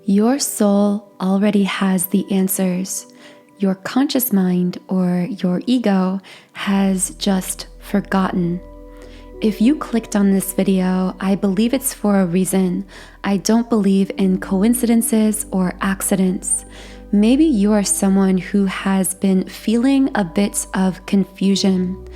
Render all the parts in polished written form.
Your soul already has the answers. Your conscious mind or your ego has just forgotten. If you clicked on this video, I believe it's for a reason. I don't believe in coincidences or accidents. Maybe you are someone who has been feeling a bit of confusion.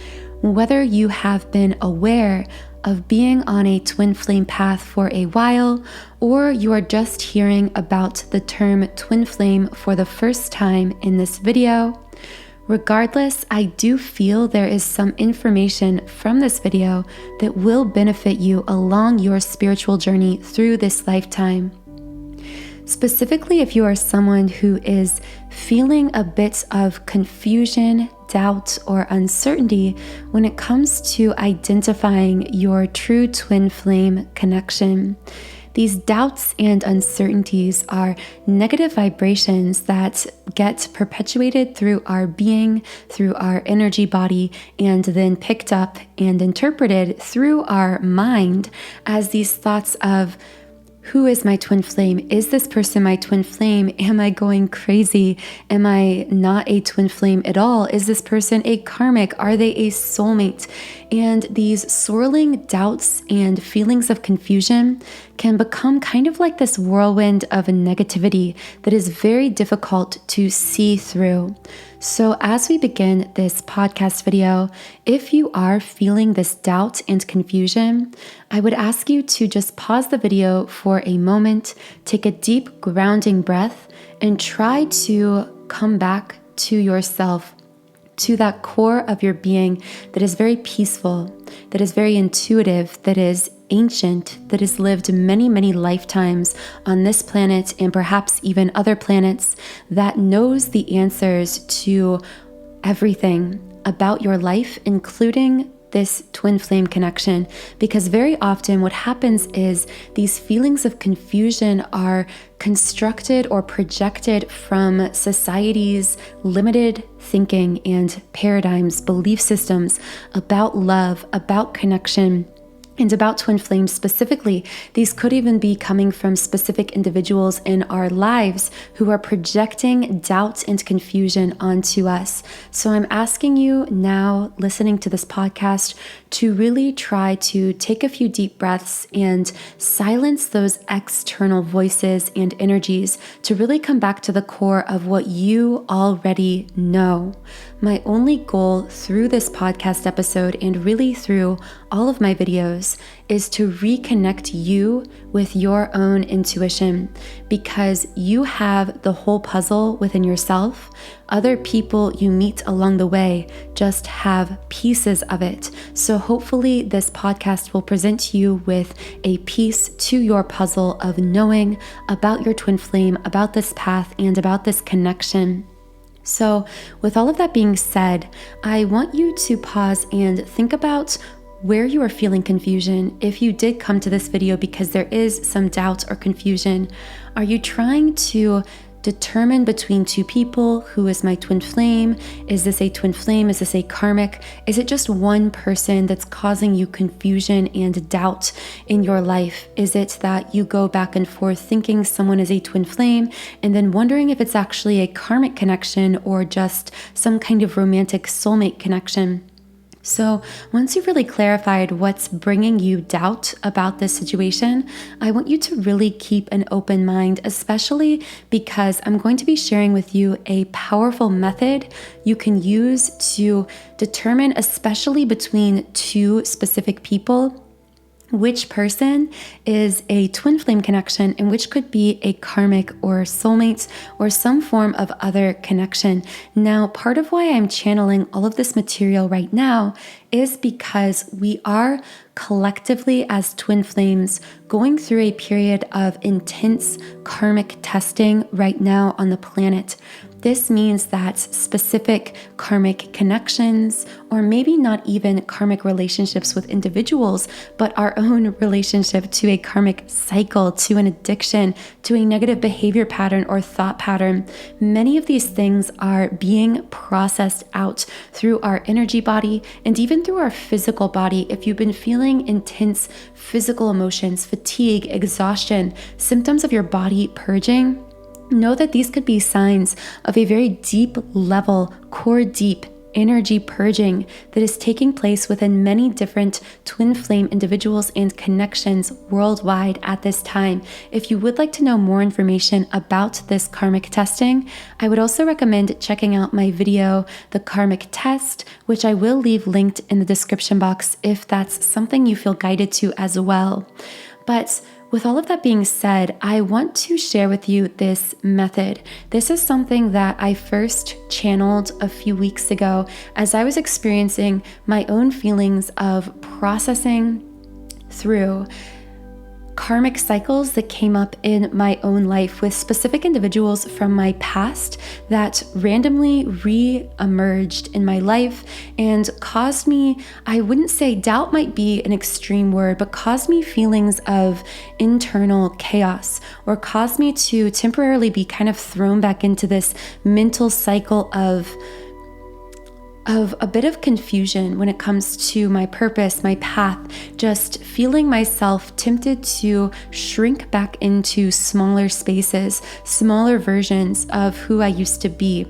Whether you have been aware of being on a twin flame path for a while, or you are just hearing about the term twin flame for the first time in this video, regardless, I do feel there is some information from this video that will benefit you along your spiritual journey through this lifetime. Specifically, if you are someone who is feeling a bit of confusion, doubt, or uncertainty when it comes to identifying your true twin flame connection. These doubts and uncertainties are negative vibrations that get perpetuated through our being, through our energy body, and then picked up and interpreted through our mind as these thoughts of, who is my twin flame? Is this person my twin flame? Am I going crazy? Am I not a twin flame at all? Is this person a karmic? Are they a soulmate? And these swirling doubts and feelings of confusion can become kind of like this whirlwind of negativity that is very difficult to see through. So as we begin this podcast video, if you are feeling this doubt and confusion, I would ask you to just pause the video for a moment, take a deep grounding breath, and try to come back to yourself, to that core of your being that is very peaceful, that is very intuitive, that is ancient, that has lived many, many lifetimes on this planet and perhaps even other planets, that knows the answers to everything about your life, including this twin flame connection. Because very often what happens is these feelings of confusion are constructed or projected from society's limited thinking and paradigms, belief systems about love, about connection, and about twin flames specifically. These could even be coming from specific individuals in our lives who are projecting doubt and confusion onto us. So I'm asking you now, listening to this podcast, to really try to take a few deep breaths and silence those external voices and energies to really come back to the core of what you already know. My only goal through this podcast episode and really through all of my videos is to reconnect you with your own intuition, because you have the whole puzzle within yourself. Other people you meet along the way just have pieces of it. So hopefully this podcast will present you with a piece to your puzzle of knowing about your twin flame, about this path, and about this connection. So with all of that being said, I want you to pause and think about where you are feeling confusion. If you did come to this video because there is some doubt or confusion, are you trying to determine between two people, who is my twin flame? Is this a twin flame? Is this a karmic? Is it just one person that's causing you confusion and doubt in your life? Is it that you go back and forth thinking someone is a twin flame and then wondering if it's actually a karmic connection or just some kind of romantic soulmate connection? So once you've really clarified what's bringing you doubt about this situation, I want you to really keep an open mind, especially because I'm going to be sharing with you a powerful method you can use to determine, especially between two specific people, which person is a twin flame connection and which could be a karmic or soulmate or some form of other connection. Now, part of why I'm channeling all of this material right now is because we are collectively as twin flames going through a period of intense karmic testing right now on the planet. This means that specific karmic connections, or maybe not even karmic relationships with individuals, but our own relationship to a karmic cycle, to an addiction, to a negative behavior pattern or thought pattern, many of these things are being processed out through our energy body and even through our physical body. If you've been feeling intense physical emotions, fatigue, exhaustion, symptoms of your body purging, know that these could be signs of a very deep level, core deep energy purging that is taking place within many different twin flame individuals and connections worldwide at this time. If you would like to know more information about this karmic testing, I would also recommend checking out my video, The Karmic Test, which I will leave linked in the description box if that's something you feel guided to as well. But with all of that being said, I want to share with you this method. This is something that I first channeled a few weeks ago as I was experiencing my own feelings of processing through karmic cycles that came up in my own life with specific individuals from my past that randomly re-emerged in my life and caused me, I wouldn't say doubt might be an extreme word, but caused me feelings of internal chaos, or caused me to temporarily be kind of thrown back into this mental cycle of a bit of confusion when it comes to my purpose, my path, just feeling myself tempted to shrink back into smaller spaces, smaller versions of who I used to be.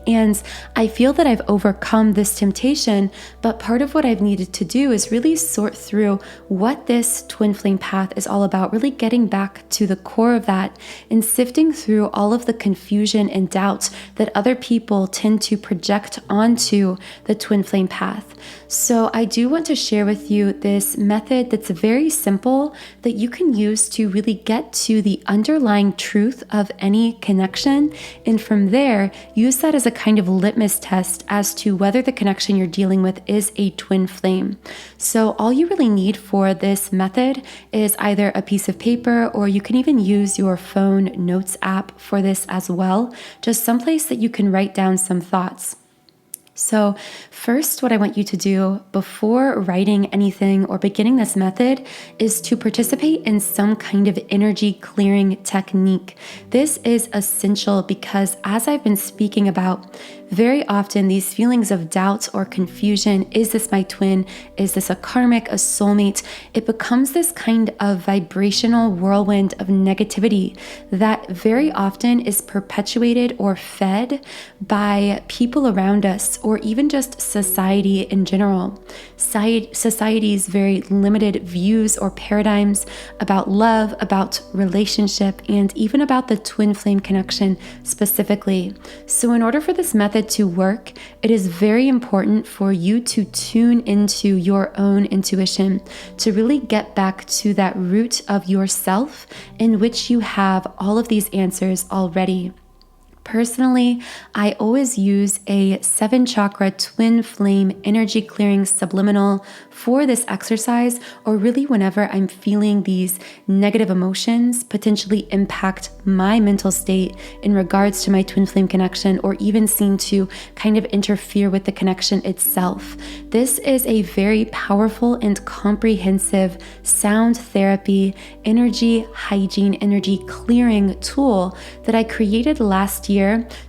And I feel that I've overcome this temptation, but part of what I've needed to do is really sort through what this twin flame path is all about, really getting back to the core of that and sifting through all of the confusion and doubt that other people tend to project onto the twin flame path. So I do want to share with you this method that's very simple that you can use to really get to the underlying truth of any connection. And from there, use that as a kind of litmus test as to whether the connection you're dealing with is a twin flame. So all you really need for this method is either a piece of paper, or you can even use your phone notes app for this as well, just someplace that you can write down some thoughts. So first, what I want you to do before writing anything or beginning this method is to participate in some kind of energy clearing technique. This is essential because, as I've been speaking about, very often these feelings of doubt or confusion, is this my twin? Is this a karmic, a soulmate? It becomes this kind of vibrational whirlwind of negativity that very often is perpetuated or fed by people around us, or even just society in general. Society's very limited views or paradigms about love, about relationship, and even about the twin flame connection specifically. So in order for this method to work, it is very important for you to tune into your own intuition, to really get back to that root of yourself in which you have all of these answers already. Personally, I always use a 7-chakra twin flame energy clearing subliminal for this exercise, or really whenever I'm feeling these negative emotions potentially impact my mental state in regards to my twin flame connection, or even seem to kind of interfere with the connection itself. This is a very powerful and comprehensive sound therapy, energy hygiene, energy clearing tool that I created last year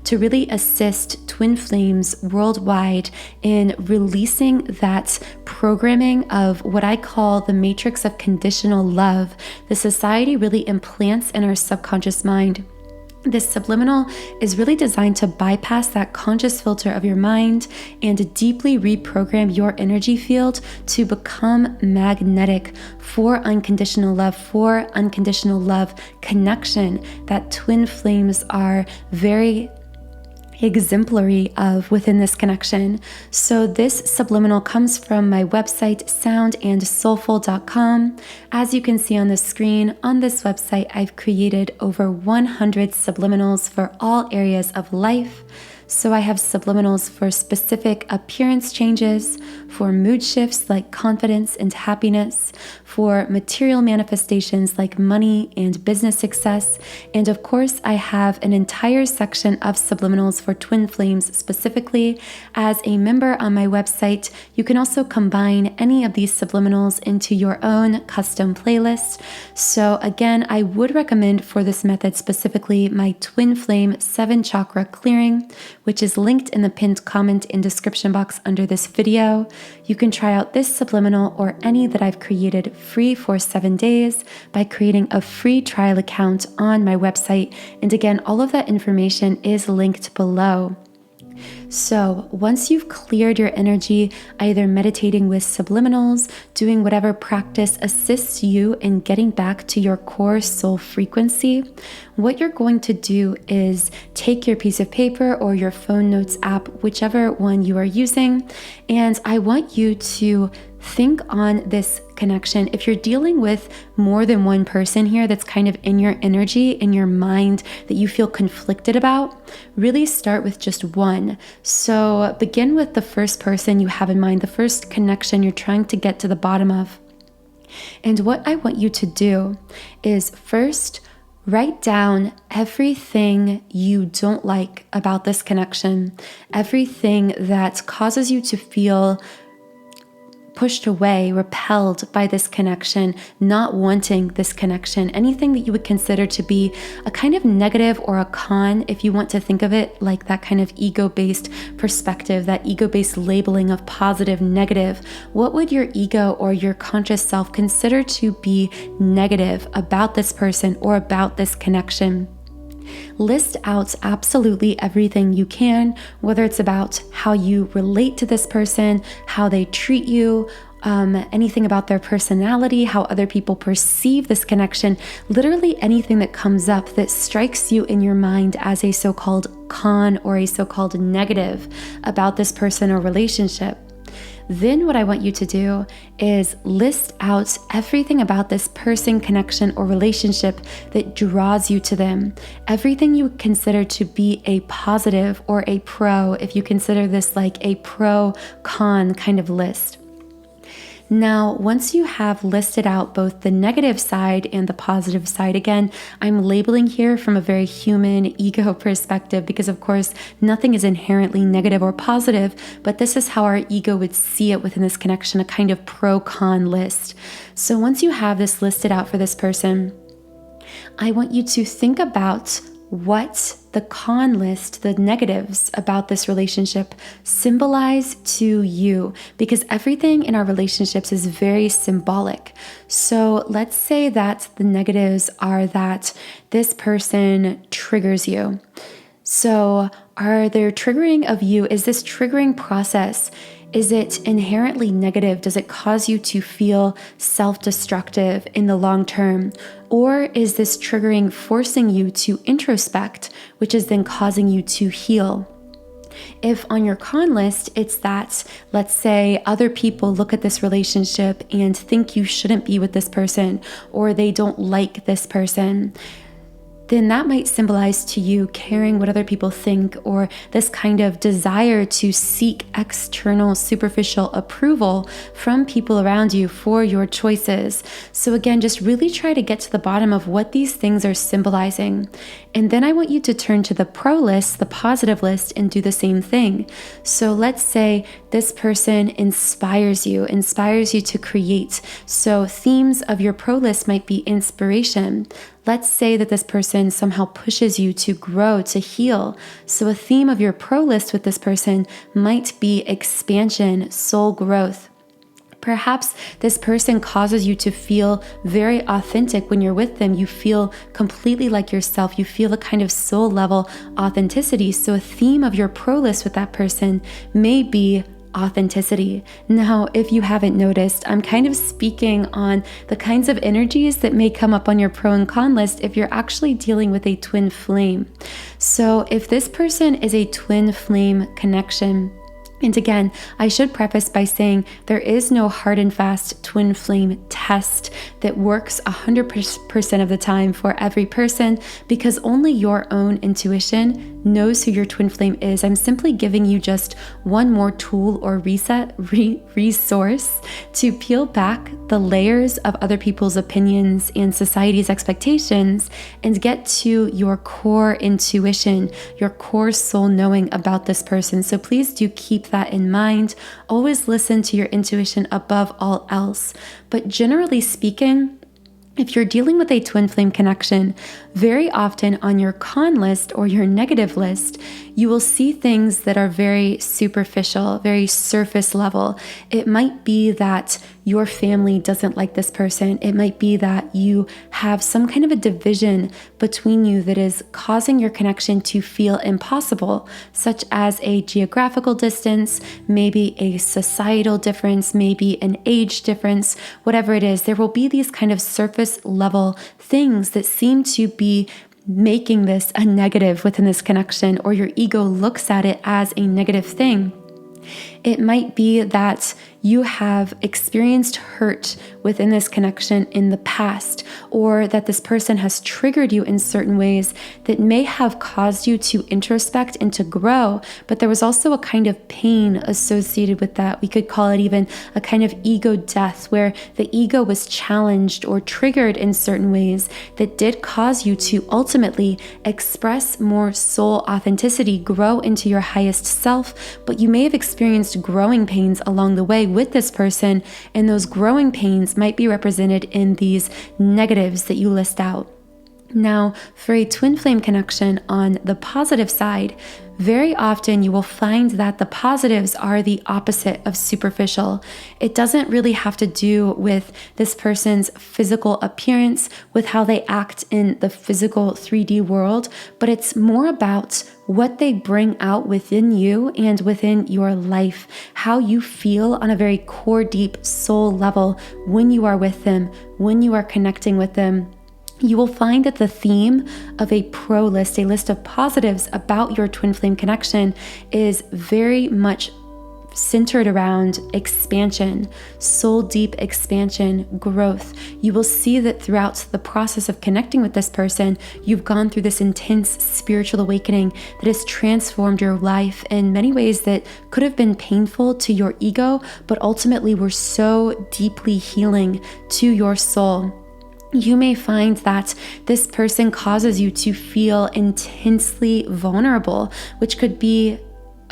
to really assist twin flames worldwide in releasing that programming of what I call the matrix of conditional love the society really implants in our subconscious mind. This subliminal is really designed to bypass that conscious filter of your mind and deeply reprogram your energy field to become magnetic for unconditional love connection that twin flames are very exemplary of within this connection. So this subliminal comes from my website, soundandsoulful.com. As you can see on the screen, on this website, I've created over 100 subliminals for all areas of life. So I have subliminals for specific appearance changes, for mood shifts like confidence and happiness, for material manifestations like money and business success, and of course I have an entire section of subliminals for twin flames specifically. As a member on my website, you can also combine any of these subliminals into your own custom playlist. So again, I would recommend for this method specifically my twin flame 7 chakra clearing, which is linked in the pinned comment and description box under this video. You can try out this subliminal or any that I've created free for 7 days by creating a free trial account on my website. And again, all of that information is linked below. So once you've cleared your energy, either meditating with subliminals, doing whatever practice assists you in getting back to your core soul frequency, what you're going to do is take your piece of paper or your phone notes app, whichever one you are using, and I want you to think on this connection. If you're dealing with more than one person here that's kind of in your energy, in your mind, that you feel conflicted about, really start with just one. So begin with the first person you have in mind, the first connection you're trying to get to the bottom of. And what I want you to do is first write down everything you don't like about this connection, everything that causes you to feel pushed away, repelled by this connection, not wanting this connection, anything that you would consider to be a kind of negative or a con, if you want to think of it like that kind of ego-based perspective, that ego-based labeling of positive, negative. What would your ego or your conscious self consider to be negative about this person or about this connection? List out absolutely everything you can, whether it's about how you relate to this person, how they treat you, anything about their personality, how other people perceive this connection, literally anything that comes up that strikes you in your mind as a so-called con or a so-called negative about this person or relationship. Then what I want you to do is list out everything about this person, connection, or relationship that draws you to them. Everything you consider to be a positive or a pro, if you consider this like a pro-con kind of list. Now, once you have listed out both the negative side and the positive side, again, I'm labeling here from a very human ego perspective because, of course, nothing is inherently negative or positive, but this is how our ego would see it within this connection, a kind of pro-con list. So once you have this listed out for this person, I want you to think about what the con list, the negatives about this relationship symbolize to you, because everything in our relationships is very symbolic. So let's say that the negatives are that this person triggers you. So are there triggering of you? Is this triggering process? Is it inherently negative? Does it cause you to feel self-destructive in the long term? Or is this triggering forcing you to introspect, which is then causing you to heal? If on your con list, it's that, let's say, other people look at this relationship and think you shouldn't be with this person, or they don't like this person, then that might symbolize to you caring what other people think, or this kind of desire to seek external superficial approval from people around you for your choices. So again, just really try to get to the bottom of what these things are symbolizing. And then I want you to turn to the pro list, the positive list, and do the same thing. So let's say this person inspires you to create. So themes of your pro list might be inspiration. Let's say that this person somehow pushes you to grow, to heal. So a theme of your pro list with this person might be expansion, soul growth. Perhaps this person causes you to feel very authentic when you're with them. You feel completely like yourself. You feel a kind of soul level authenticity. So a theme of your pro list with that person may be authenticity. Now, if you haven't noticed, I'm kind of speaking on the kinds of energies that may come up on your pro and con list if you're actually dealing with a twin flame. So if this person is a twin flame connection, And again, I should preface by saying there is no hard and fast twin flame test that works 100% of the time for every person, because only your own intuition knows who your twin flame is. I'm simply giving you just one more tool or resource to peel back the layers of other people's opinions and society's expectations and get to your core intuition, your core soul knowing about this person. So please do keep that in mind. Always listen to your intuition above all else. But generally speaking, if you're dealing with a twin flame connection, very often on your con list or your negative list, you will see things that are very superficial, very surface level. It might be that your family doesn't like this person. It might be that you have some kind of a division between you that is causing your connection to feel impossible, such as a geographical distance, maybe a societal difference, maybe an age difference, whatever it is. There will be these kind of surface level things that seem to be making this a negative within this connection, or your ego looks at it as a negative thing. It might be that you have experienced hurt within this connection in the past, or that this person has triggered you in certain ways that may have caused you to introspect and to grow, but there was also a kind of pain associated with that. We could call it even a kind of ego death, where the ego was challenged or triggered in certain ways that did cause you to ultimately express more soul authenticity, grow into your highest self, but you may have experienced growing pains along the way with this person, and those growing pains might be represented in these negatives that you list out. Now, for a twin flame connection on the positive side, very often you will find that the positives are the opposite of superficial. It doesn't really have to do with this person's physical appearance, with how they act in the physical 3D world, but it's more about what they bring out within you and within your life, how you feel on a very core, deep soul level when you are with them, when you are connecting with them. You will find that the theme of a pro list, a list of positives about your twin flame connection, is very much centered around expansion, soul deep expansion, growth. You will see that throughout the process of connecting with this person, you've gone through this intense spiritual awakening that has transformed your life in many ways that could have been painful to your ego, but ultimately were so deeply healing to your soul. You may find that this person causes you to feel intensely vulnerable, which could be,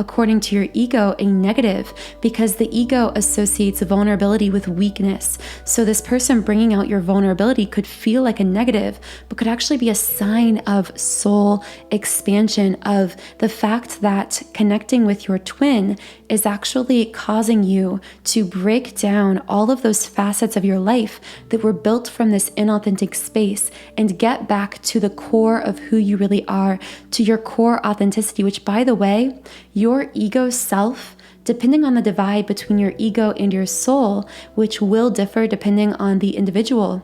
according to your ego, a negative, because the ego associates vulnerability with weakness. So this person bringing out your vulnerability could feel like a negative, but could actually be a sign of soul expansion, of the fact that connecting with your twin is actually causing you to break down all of those facets of your life that were built from this inauthentic space and get back to the core of who you really are, to your core authenticity, which, by the way, your ego self, depending on the divide between your ego and your soul, which will differ depending on the individual,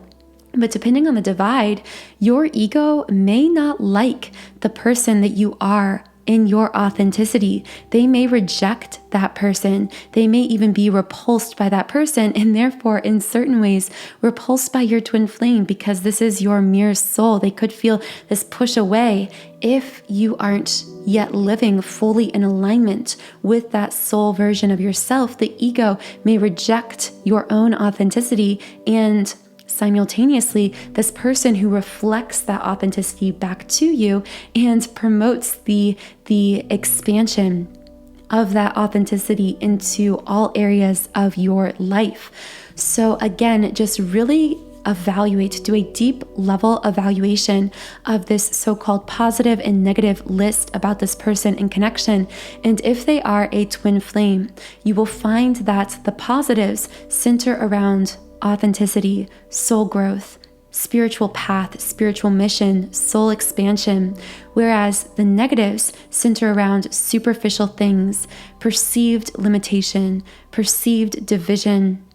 but depending on the divide, your ego may not like the person that you are in your authenticity. They may reject that person. They may even be repulsed by that person, and therefore, in certain ways, repulsed by your twin flame, because this is your mirror soul. They could feel this push away if you aren't yet living fully in alignment with that soul version of yourself. The ego may reject your own authenticity, and simultaneously, this person who reflects that authenticity back to you and promotes the expansion of that authenticity into all areas of your life. So again, just really evaluate, do a deep level evaluation of this so-called positive and negative list about this person in connection. And if they are a twin flame, you will find that the positives center around authenticity, soul growth, spiritual path, spiritual mission, soul expansion, whereas the negatives center around superficial things, perceived limitation, perceived division,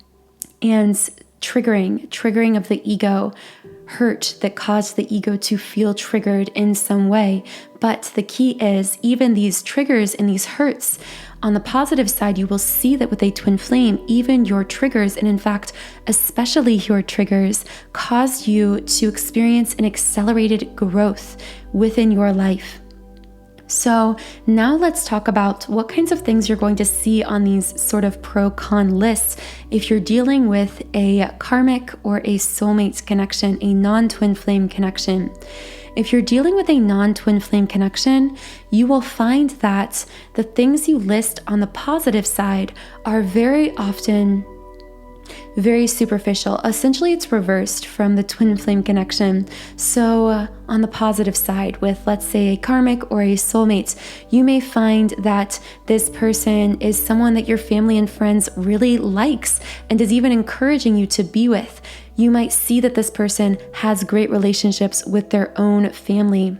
and triggering of the ego, hurt that caused the ego to feel triggered in some way. But the key is, even these triggers and these hurts, on the positive side, you will see that with a twin flame, even your triggers, and in fact, especially your triggers, cause you to experience an accelerated growth within your life. So now let's talk about what kinds of things you're going to see on these sort of pro-con lists if you're dealing with a karmic or a soulmate connection, a non-twin flame connection. If you're dealing with a non-twin flame connection, you will find that the things you list on the positive side are very often very superficial. Essentially, it's reversed from the twin flame connection. So on the positive side, with let's say a karmic or a soulmate, you may find that this person is someone that your family and friends really likes and is even encouraging you to be with. You might see that this person has great relationships with their own family.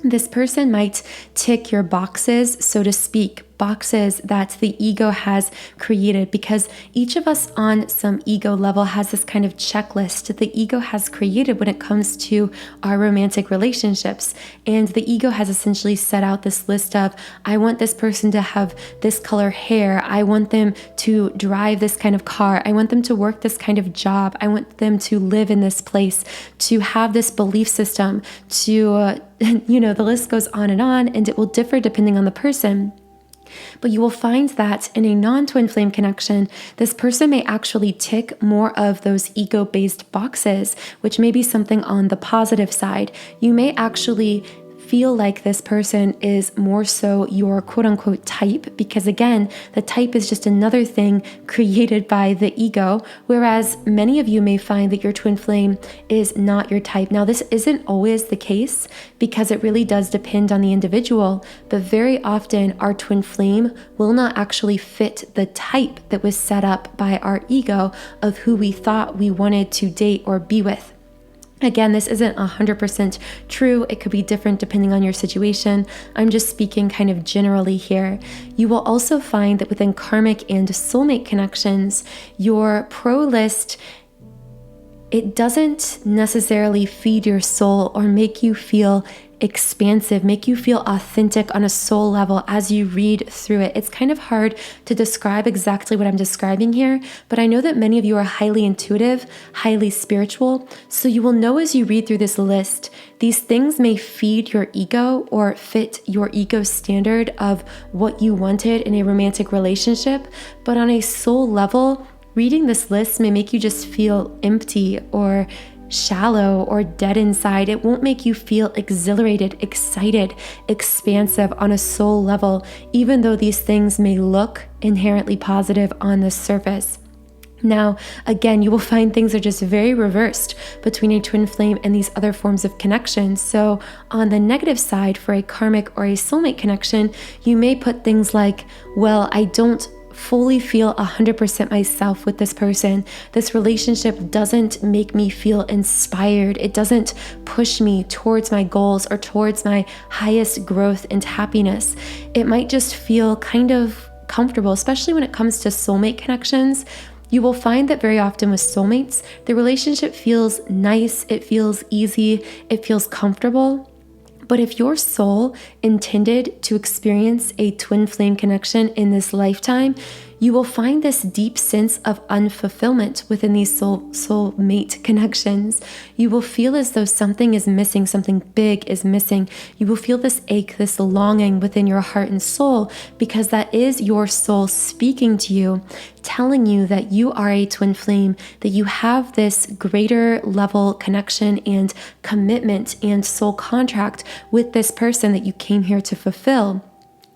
This person might tick your boxes, so to speak, boxes that the ego has created, because each of us on some ego level has this kind of checklist that the ego has created when it comes to our romantic relationships. And the ego has essentially set out this list of, I want this person to have this color hair. I want them to drive this kind of car. I want them to work this kind of job. I want them to live in this place, to have this belief system, to, the list goes on, and it will differ depending on the person. But you will find that in a non-twin flame connection, this person may actually tick more of those ego-based boxes, which may be something on the positive side. You may actually feel like this person is more so your quote-unquote type, because again, the type is just another thing created by the ego, whereas many of you may find that your twin flame is not your type. Now, this isn't always the case because it really does depend on the individual, but very often our twin flame will not actually fit the type that was set up by our ego of who we thought we wanted to date or be with. Again, this isn't 100% true. It could be different depending on your situation. I'm just speaking kind of generally here. You will also find that within karmic and soulmate connections, your pro list, it doesn't necessarily feed your soul or make you feel expansive, make you feel authentic on a soul level as you read through it. It's kind of hard to describe exactly what I'm describing here, but I know that many of you are highly intuitive, highly spiritual, so you will know as you read through this list, these things may feed your ego or fit your ego standard of what you wanted in a romantic relationship, but on a soul level, reading this list may make you just feel empty or shallow or dead inside. It won't make you feel exhilarated, excited, expansive on a soul level, even though these things may look inherently positive on the surface. Now, again, you will find things are just very reversed between a twin flame and these other forms of connection. So on the negative side for a karmic or a soulmate connection, you may put things like, well, I don't fully feel 100% myself with this person. This relationship doesn't make me feel inspired. It doesn't push me towards my goals or towards my highest growth and happiness. It might just feel kind of comfortable, especially when it comes to soulmate connections. You will find that very often with soulmates, the relationship feels nice, it feels easy, it feels comfortable. But if your soul intended to experience a twin flame connection in this lifetime, you will find this deep sense of unfulfillment within these soulmate connections. You will feel as though something is missing, something big is missing. You will feel this ache, this longing within your heart and soul, because that is your soul speaking to you, telling you that you are a twin flame, that you have this greater level connection and commitment and soul contract with this person that you came here to fulfill.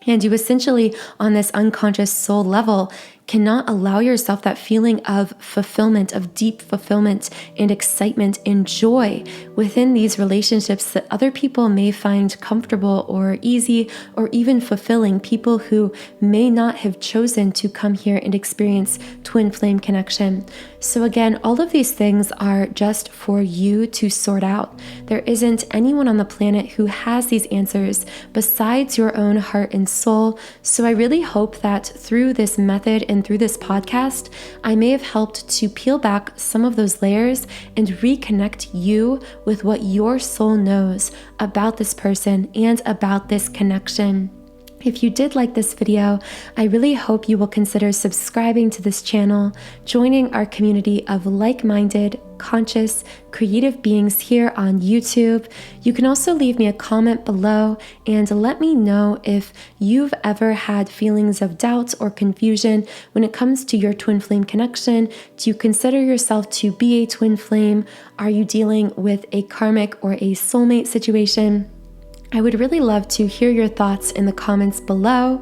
And you essentially, on this unconscious soul level, cannot allow yourself that feeling of fulfillment, of deep fulfillment and excitement and joy within these relationships that other people may find comfortable or easy or even fulfilling, people who may not have chosen to come here and experience twin flame connection. So again, all of these things are just for you to sort out. There isn't anyone on the planet who has these answers besides your own heart and soul. So I really hope that through this method and through this podcast, I may have helped to peel back some of those layers and reconnect you with what your soul knows about this person and about this connection. If you did like this video, I really hope you will consider subscribing to this channel, joining our community of like-minded, conscious, creative beings here on YouTube. You can also leave me a comment below and let me know if you've ever had feelings of doubt or confusion when it comes to your twin flame connection. Do you consider yourself to be a twin flame? Are you dealing with a karmic or a soulmate situation? I would really love to hear your thoughts in the comments below.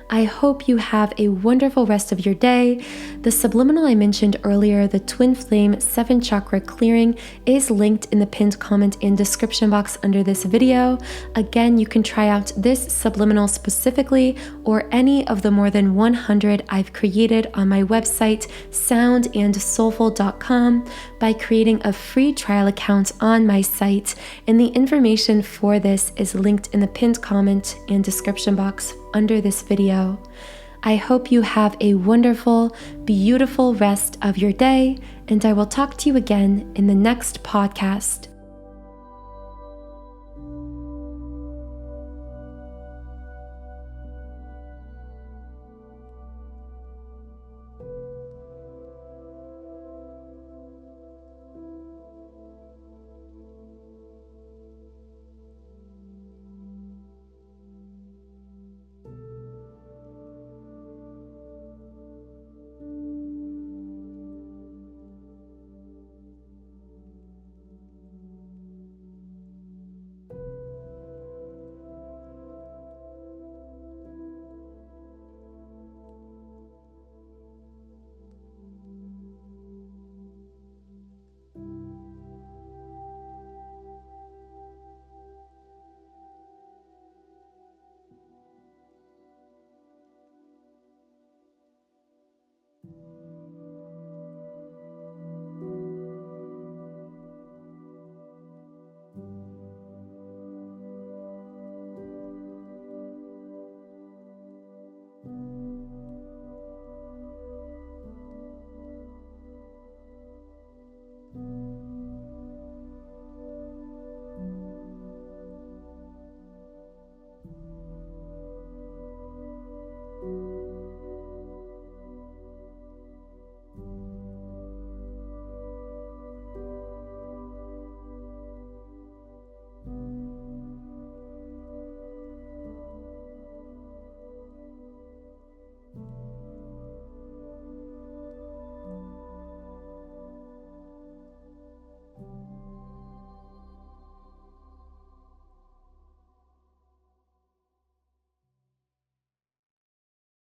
I hope you have a wonderful rest of your day. The subliminal I mentioned earlier, the twin flame 7 chakra clearing, is linked in the pinned comment and description box under this video. Again, you can try out this subliminal specifically or any of the more than 100 I've created on my website, soundandsoulful.com, by creating a free trial account on my site, and the information for this is linked in the pinned comment and description box under this video. I hope you have a wonderful, beautiful rest of your day, and I will talk to you again in the next podcast.